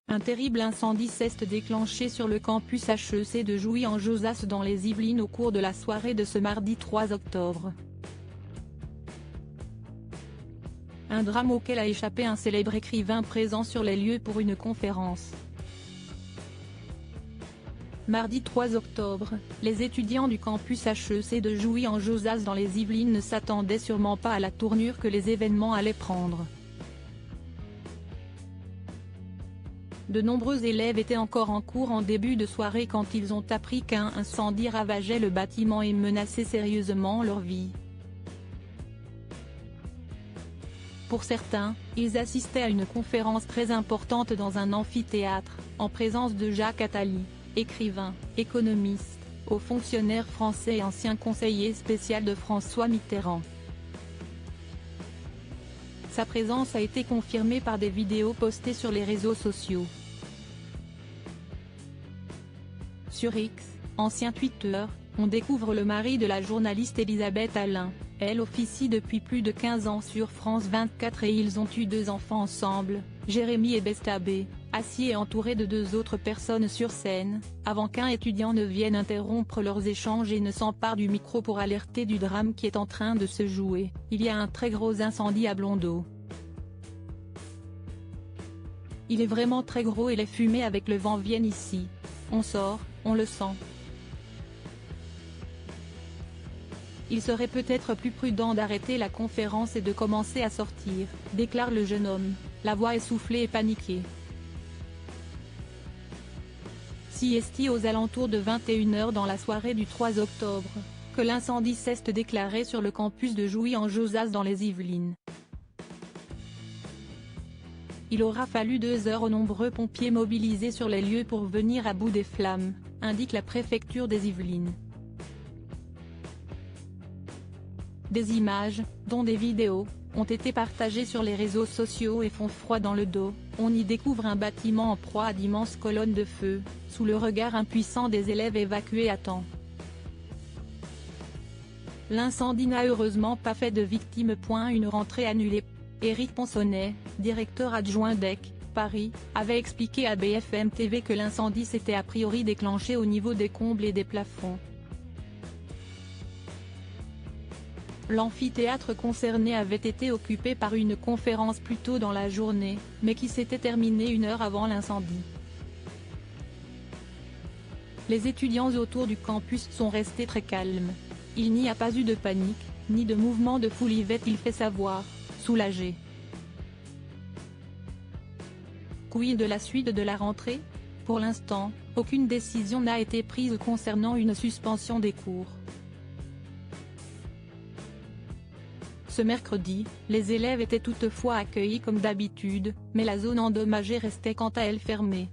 Un terrible incendie s'est déclenché sur le campus HEC de Jouy-en-Josas dans les Yvelines au cours de la soirée de ce mardi 3 octobre. Un drame auquel a échappé un célèbre écrivain présent sur les lieux pour une conférence. Mardi 3 octobre, les étudiants du campus HEC de Jouy-en-Josas dans les Yvelines ne s'attendaient sûrement pas à la tournure que les événements allaient prendre. De nombreux élèves étaient encore en cours en début de soirée quand ils ont appris qu'un incendie ravageait le bâtiment et menaçait sérieusement leur vie. Pour certains, ils assistaient à une conférence très importante dans un amphithéâtre, en présence de Jacques Attali, écrivain, économiste, haut fonctionnaire français et ancien conseiller spécial de François Mitterrand. Sa présence a été confirmée par des vidéos postées sur les réseaux sociaux. Sur X, ancien Twitter, on découvre le mari de la journaliste Elisabeth Alain. Elle officie depuis plus de 15 ans sur France 24 et ils ont eu 2 enfants ensemble, Jérémy et Bestabé, assis et entourés de 2 autres personnes sur scène, avant qu'un étudiant ne vienne interrompre leurs échanges et ne s'empare du micro pour alerter du drame qui est en train de se jouer. Il y a un très gros incendie à Blondeau. Il est vraiment très gros et les fumées avec le vent viennent ici. On sort, on le sent. Il serait peut-être plus prudent d'arrêter la conférence et de commencer à sortir, déclare le jeune homme, la voix essoufflée et paniquée. C'est aux alentours de 21 h dans la soirée du 3 octobre, que l'incendie s'est déclaré sur le campus de Jouy-en-Josas dans les Yvelines. Il aura fallu 2 heures aux nombreux pompiers mobilisés sur les lieux pour venir à bout des flammes, indique la préfecture des Yvelines. Des images, dont des vidéos, ont été partagées sur les réseaux sociaux et font froid dans le dos. On y découvre un bâtiment en proie à d'immenses colonnes de feu, sous le regard impuissant des élèves évacués à temps. L'incendie n'a heureusement pas fait de victimes. Une rentrée annulée. Éric Ponsonnet, directeur adjoint d'EC, Paris, avait expliqué à BFM TV que l'incendie s'était a priori déclenché au niveau des combles et des plafonds. L'amphithéâtre concerné avait été occupé par une conférence plus tôt dans la journée, mais qui s'était terminée 1 heure avant l'incendie. Les étudiants autour du campus sont restés très calmes. Il n'y a pas eu de panique, ni de mouvement de foule, avait-il fait savoir, soulagé. Quid de la suite de la rentrée? Pour l'instant, aucune décision n'a été prise concernant une suspension des cours. Ce mercredi, les élèves étaient toutefois accueillis comme d'habitude, mais la zone endommagée restait quant à elle fermée.